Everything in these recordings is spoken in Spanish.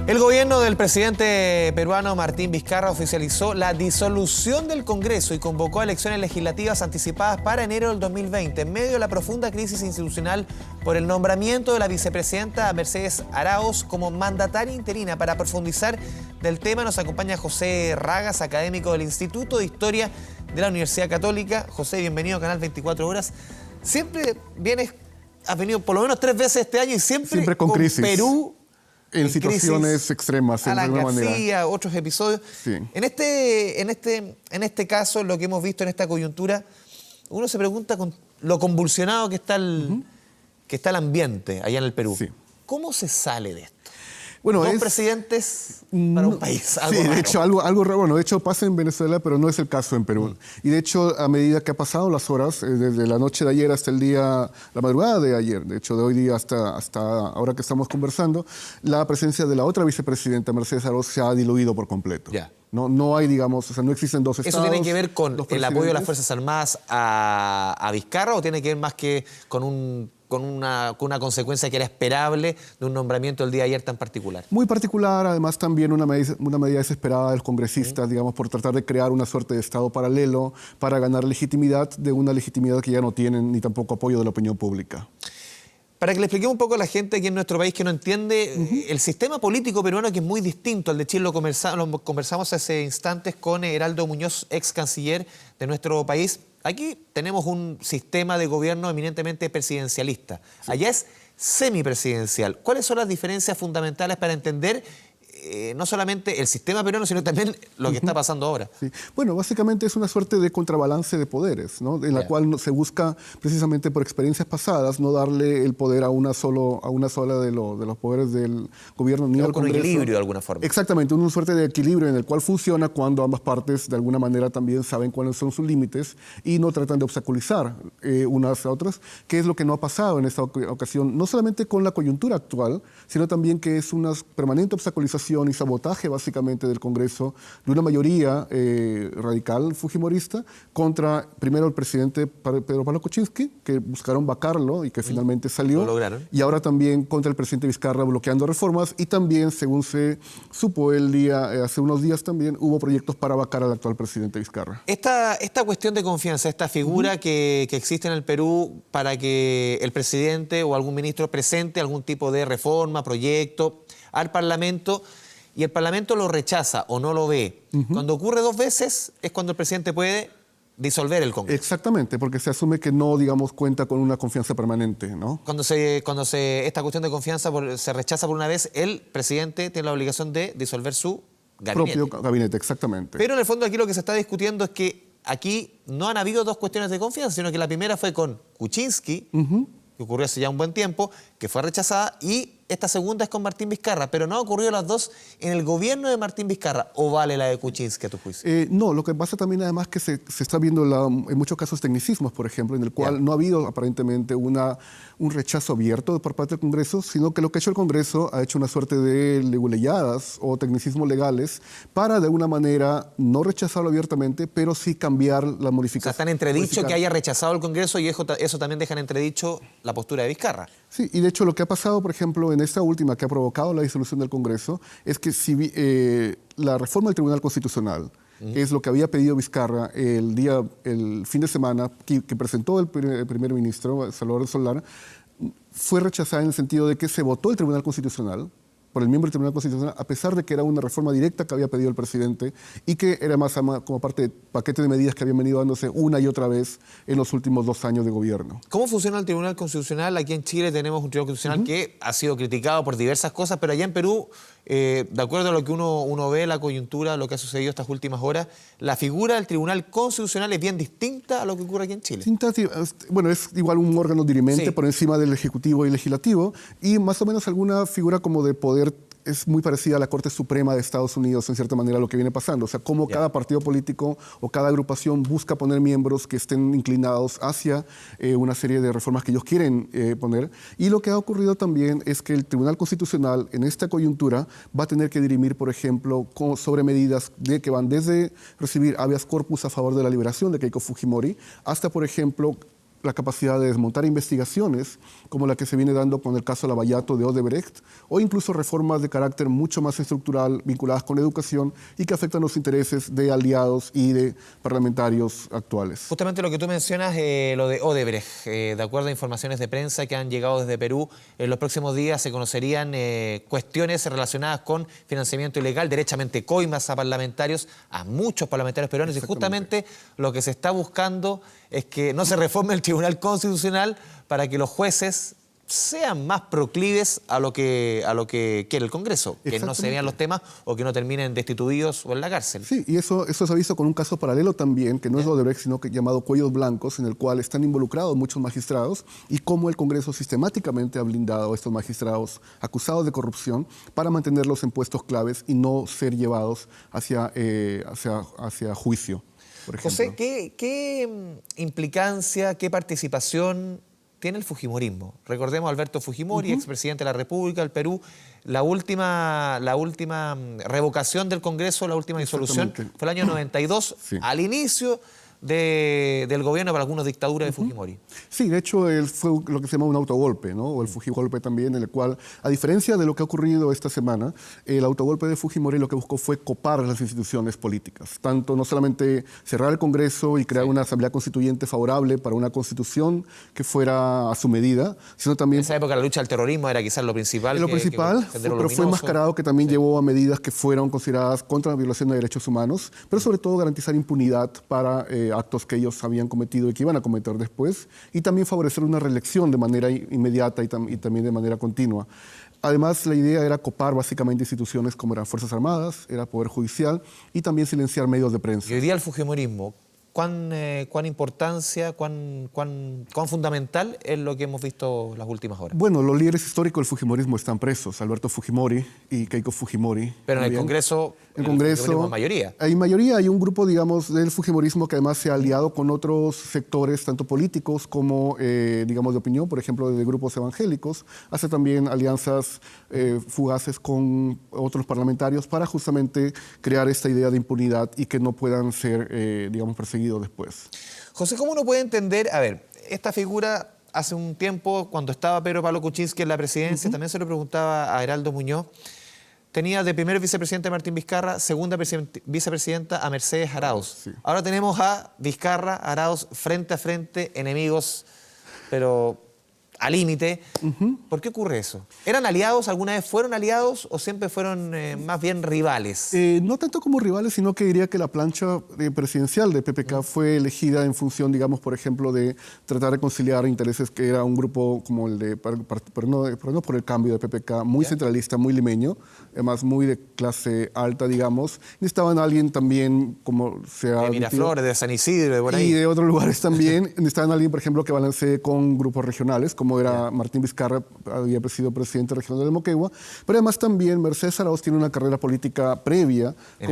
El gobierno del presidente peruano Martín Vizcarra oficializó la disolución del Congreso y convocó a elecciones legislativas anticipadas para enero del 2020, en medio de la profunda crisis institucional por el nombramiento de la vicepresidenta Mercedes Arauz como mandataria interina. Para profundizar del tema nos acompaña José Ragas, académico del Instituto de Historia de la Universidad Católica. José, bienvenido a Canal 24 Horas. Siempre has venido por lo menos 3 veces este año y siempre con crisis. Perú en situaciones crisis, extremas, de Alan alguna García, manera. Otros episodios. Sí. En este caso, lo que hemos visto en esta coyuntura, uno se pregunta con lo convulsionado que está el ambiente allá en el Perú. Sí. ¿Cómo se sale de esto? Bueno, Dos presidentes para un país, algo sí, raro. de hecho, algo raro. Bueno, de hecho, pasa en Venezuela, pero no es el caso en Perú. Y de hecho, a medida que ha pasado las horas, desde la noche de ayer hasta la madrugada de ayer, de hecho, de hoy día hasta ahora que estamos conversando, la presencia de la otra vicepresidenta, Mercedes Arauz, se ha diluido por completo. Ya. No hay, digamos, o sea, no existen dos estados. ¿Eso tiene que ver con el apoyo de las Fuerzas Armadas a Vizcarra o tiene que ver más que con una consecuencia que era esperable de un nombramiento el día de ayer tan particular? Muy particular, además también una medida desesperada de los congresistas, digamos, por tratar de crear una suerte de Estado paralelo para ganar legitimidad de una legitimidad que ya no tienen ni tampoco apoyo de la opinión pública. Para que le expliquemos un poco a la gente aquí en nuestro país que no entiende, el sistema político peruano, que es muy distinto al de Chile, lo conversamos hace instantes con Heraldo Muñoz, ex canciller de nuestro país. Aquí tenemos un sistema de gobierno eminentemente presidencialista. Sí. Allá es semipresidencial. ¿Cuáles son las diferencias fundamentales para entender no solamente el sistema peruano, sino también lo que está pasando ahora? Sí. Bueno, básicamente es una suerte de contrabalance de poderes, ¿no? En la cual se busca, precisamente por experiencias pasadas, no darle el poder a una sola de los poderes del gobierno ni al Congreso. Con equilibrio de alguna forma. Exactamente, una suerte de equilibrio en el cual funciona cuando ambas partes de alguna manera también saben cuáles son sus límites y no tratan de obstaculizar unas a otras, que es lo que no ha pasado en esta ocasión, no solamente con la coyuntura actual, sino también que es una permanente obstaculización y sabotaje básicamente del Congreso de una mayoría radical fujimorista contra primero el presidente Pedro Pablo Kuczynski, que buscaron vacarlo y que finalmente salió. Lo lograron. Y ahora también contra el presidente Vizcarra bloqueando reformas y también, según se supo hace unos días también, hubo proyectos para vacar al actual presidente Vizcarra. Esta cuestión de confianza, esta figura que existe en el Perú para que el presidente o algún ministro presente algún tipo de reforma, proyecto al Parlamento y el Parlamento lo rechaza o no lo ve. Cuando ocurre 2 veces es cuando el presidente puede disolver el Congreso. Exactamente, porque se asume que no, digamos, cuenta con una confianza permanente, ¿no? Cuando esta cuestión de confianza se rechaza por una vez, el presidente tiene la obligación de disolver su gabinete. Propio gabinete, exactamente. Pero en el fondo aquí lo que se está discutiendo es que aquí no han habido 2 cuestiones de confianza, sino que la primera fue con Kuczynski, que ocurrió hace ya un buen tiempo, que fue rechazada, y esta segunda es con Martín Vizcarra, pero no han ocurrido las 2 en el gobierno de Martín Vizcarra. ¿O vale la de Kuczynski a tu juicio? No, lo que pasa también además que se está viendo en muchos casos tecnicismos, por ejemplo, en el cual no ha habido aparentemente un rechazo abierto por parte del Congreso, sino que lo que ha hecho el Congreso ha hecho una suerte de leguleyadas o tecnicismos legales para de alguna manera no rechazarlo abiertamente, pero sí cambiar la modificación. O sea, está en entredicho que haya rechazado el Congreso y eso también deja en entredicho la postura de Vizcarra. Sí, y de hecho lo que ha pasado, por ejemplo, en esta última que ha provocado la disolución del Congreso, es que la reforma del Tribunal Constitucional, que es lo que había pedido Vizcarra el fin de semana, que presentó el primer ministro, Salvador Solá, fue rechazada en el sentido de que se votó el Tribunal Constitucional por el miembro del Tribunal Constitucional, a pesar de que era una reforma directa que había pedido el presidente y que era más como parte del paquete de medidas que habían venido dándose una y otra vez en los últimos 2 años de gobierno. ¿Cómo funciona el Tribunal Constitucional? Aquí en Chile tenemos un Tribunal Constitucional que ha sido criticado por diversas cosas, pero allá en Perú, de acuerdo a lo que uno ve, la coyuntura, lo que ha sucedido estas últimas horas, la figura del Tribunal Constitucional es bien distinta a lo que ocurre aquí en Chile. Bueno, es igual un órgano dirimente por encima del Ejecutivo y Legislativo y más o menos alguna figura como de poder es muy parecida a la Corte Suprema de Estados Unidos, en cierta manera, lo que viene pasando. O sea, cómo cada partido político o cada agrupación busca poner miembros que estén inclinados hacia una serie de reformas que ellos quieren poner. Y lo que ha ocurrido también es que el Tribunal Constitucional, en esta coyuntura, va a tener que dirimir, por ejemplo, sobre medidas que van desde recibir habeas corpus a favor de la liberación de Keiko Fujimori hasta, por ejemplo, la capacidad de desmontar investigaciones como la que se viene dando con el caso Lavallato de Odebrecht, o incluso reformas de carácter mucho más estructural vinculadas con la educación y que afectan los intereses de aliados y de parlamentarios actuales. Justamente lo que tú mencionas, lo de Odebrecht, de acuerdo a informaciones de prensa que han llegado desde Perú, en los próximos días se conocerían cuestiones relacionadas con financiamiento ilegal, derechamente coimas a parlamentarios, a muchos parlamentarios peruanos, y justamente lo que se está buscando es que no se reforme el Tribunal Constitucional para que los jueces sean más proclives a lo que quiere el Congreso, que no se vean los temas o que no terminen destituidos o en la cárcel. Sí, y eso se ha visto con un caso paralelo también, que no es Odebrecht, sino que llamado Cuellos Blancos, en el cual están involucrados muchos magistrados y cómo el Congreso sistemáticamente ha blindado a estos magistrados acusados de corrupción para mantenerlos en puestos claves y no ser llevados hacia juicio, por ejemplo. José, ¿qué implicancia, qué participación tiene el fujimorismo? Recordemos a Alberto Fujimori, expresidente de la República del Perú. La última revocación del Congreso, la última disolución, fue el año 92, Sí. al inicio del gobierno para algunos dictaduras de Fujimori. Sí, de hecho, él fue lo que se llama un autogolpe, ¿no? O el Fujigolpe también, en el cual, a diferencia de lo que ha ocurrido esta semana, el autogolpe de Fujimori lo que buscó fue copar las instituciones políticas. Tanto, no solamente cerrar el Congreso y crear una asamblea constituyente favorable para una constitución que fuera a su medida, sino también... En esa época la lucha al terrorismo era quizás lo principal. Pero fue enmascarado que también llevó a medidas que fueron consideradas contra la violación de derechos humanos, pero sobre todo garantizar impunidad para actos que ellos habían cometido y que iban a cometer después, y también favorecer una reelección de manera inmediata y también de manera continua. Además, la idea era copar básicamente instituciones como eran Fuerzas Armadas, era Poder Judicial y también silenciar medios de prensa. Y hoy día el fujimorismo, ¿cuán importancia, cuán fundamental es lo que hemos visto las últimas horas? Bueno, los líderes históricos del fujimorismo están presos, Alberto Fujimori y Keiko Fujimori. Pero en el Congreso, hay mayoría. Hay mayoría, hay un grupo, digamos, del fujimorismo que además se ha aliado con otros sectores, tanto políticos como, digamos, de opinión, por ejemplo, de grupos evangélicos. Hace también alianzas fugaces con otros parlamentarios para justamente crear esta idea de impunidad y que no puedan ser, digamos, perseguidos después. José, ¿cómo uno puede entender, a ver, esta figura hace un tiempo, cuando estaba Pedro Pablo Kuczynski en la presidencia, también se lo preguntaba a Heraldo Muñoz, tenía de primer vicepresidente a Martín Vizcarra, segunda vicepresidenta a Mercedes Arauz. Sí. Ahora tenemos a Vizcarra, Arauz, frente a frente, enemigos, pero al límite. ¿Por qué ocurre eso? ¿Eran aliados? ¿Alguna vez fueron aliados o siempre fueron más bien rivales? No tanto como rivales, sino que diría que la plancha presidencial de PPK fue elegida en función, digamos, por ejemplo, de tratar de conciliar intereses que era un grupo como el de, pero no por el cambio de PPK, muy centralista, muy limeño, además muy de clase alta, digamos. Necesitaban a alguien también, como sea... De Miraflores, de San Isidro, de por ahí. Y de otros lugares también. Necesitaban a alguien, por ejemplo, que balancee con grupos regionales, como era Martín Vizcarra, había sido presidente regional de Moquegua, pero además también Mercedes Arauz tiene una carrera política previa en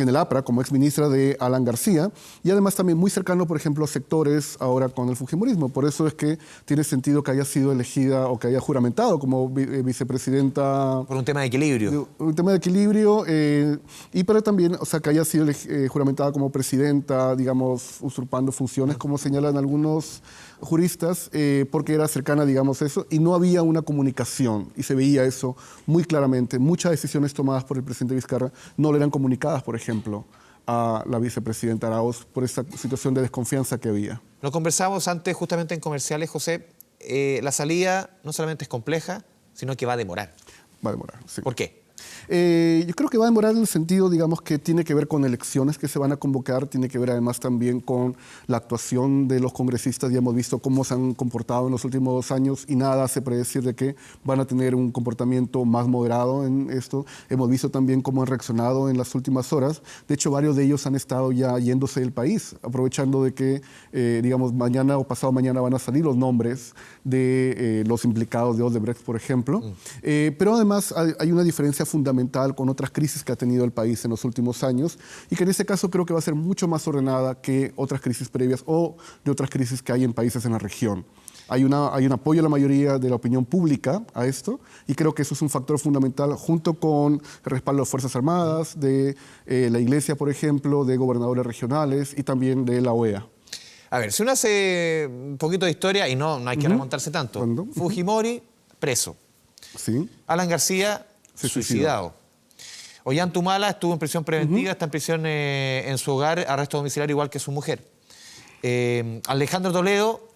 el APRA, como exministra de Alan García, y además también muy cercano, por ejemplo, a sectores ahora con el fujimorismo. Por eso es que tiene sentido que haya sido elegida o que haya juramentado como vicepresidenta... Por un tema de equilibrio. Un tema de equilibrio, pero también, o sea, que haya sido juramentada como presidenta, digamos, usurpando funciones, como señalan algunos juristas, porque era cercana, digamos, eso, y no había una comunicación, y se veía eso muy claramente. Muchas decisiones tomadas por el presidente Vizcarra no le eran comunicadas, por ejemplo, a la vicepresidenta Arauz por esta situación de desconfianza que había. Lo conversábamos antes justamente en comerciales, José. La salida no solamente es compleja, sino que va a demorar. Va a demorar, sí. ¿Por qué? Yo creo que va a demorar en el sentido, digamos, que tiene que ver con elecciones que se van a convocar, tiene que ver además también con la actuación de los congresistas. Ya hemos visto cómo se han comportado en los últimos 2 años y nada hace predecir de que van a tener un comportamiento más moderado en esto. Hemos visto también cómo han reaccionado en las últimas horas. De hecho, varios de ellos han estado ya yéndose del país, aprovechando de que, digamos, mañana o pasado mañana van a salir los nombres de los implicados de Odebrecht, por ejemplo. Pero además hay una diferencia fundamental con otras crisis que ha tenido el país en los últimos años y que en este caso creo que va a ser mucho más ordenada que otras crisis previas o de otras crisis que hay en países en la región. Hay un apoyo de la mayoría de la opinión pública a esto y creo que eso es un factor fundamental junto con el respaldo de Fuerzas Armadas, de la Iglesia, por ejemplo, de gobernadores regionales y también de la OEA. A ver, si uno hace un poquito de historia, y no hay que remontarse tanto. ¿Cuándo? Fujimori, preso. Sí. Alan García, Se suicidado. Ollantumala estuvo en prisión preventiva, está en prisión en su hogar, arresto domiciliario igual que su mujer. Alejandro Toledo,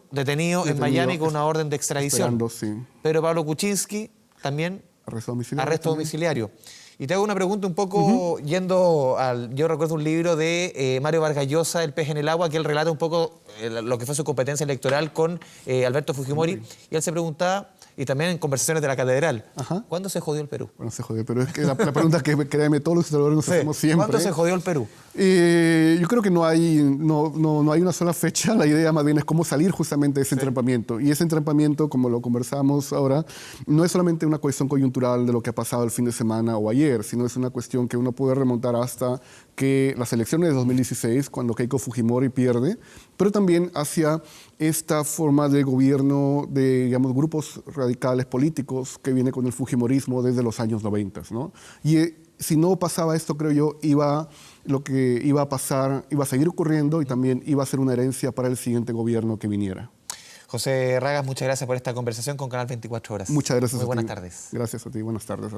detenido en Miami con una orden de extradición. Esperando, sí. Pedro Pablo Kuczynski, también Arresto domiciliario. arresto domiciliario. Y te hago una pregunta un poco yendo al... Yo recuerdo un libro de Mario Vargas Llosa, El pez en el agua, que él relata un poco lo que fue su competencia electoral con Alberto Fujimori. Y él se preguntaba, y también en conversaciones de la catedral, ¿cuándo se jodió el Perú? Bueno, se jodió, pero es que la pregunta que, créeme, todos los historiadores nos hacemos siempre. ¿Cuándo se jodió el Perú? Yo creo que no hay una sola fecha. La idea más bien es cómo salir justamente de ese entrampamiento. Y ese entrampamiento, como lo conversamos ahora, no es solamente una cuestión coyuntural de lo que ha pasado el fin de semana o ayer, sino es una cuestión que uno puede remontar hasta que las elecciones de 2016, cuando Keiko Fujimori pierde, pero también hacia esta forma de gobierno de, digamos, grupos radicales políticos que viene con el fujimorismo desde los años 90, ¿no? Y si no pasaba esto, creo yo, lo que iba a pasar, iba a seguir ocurriendo y también iba a ser una herencia para el siguiente gobierno que viniera. José Ragas, muchas gracias por esta conversación con Canal 24 Horas. Muchas gracias. Muy buenas tardes. Gracias a ti, buenas tardes.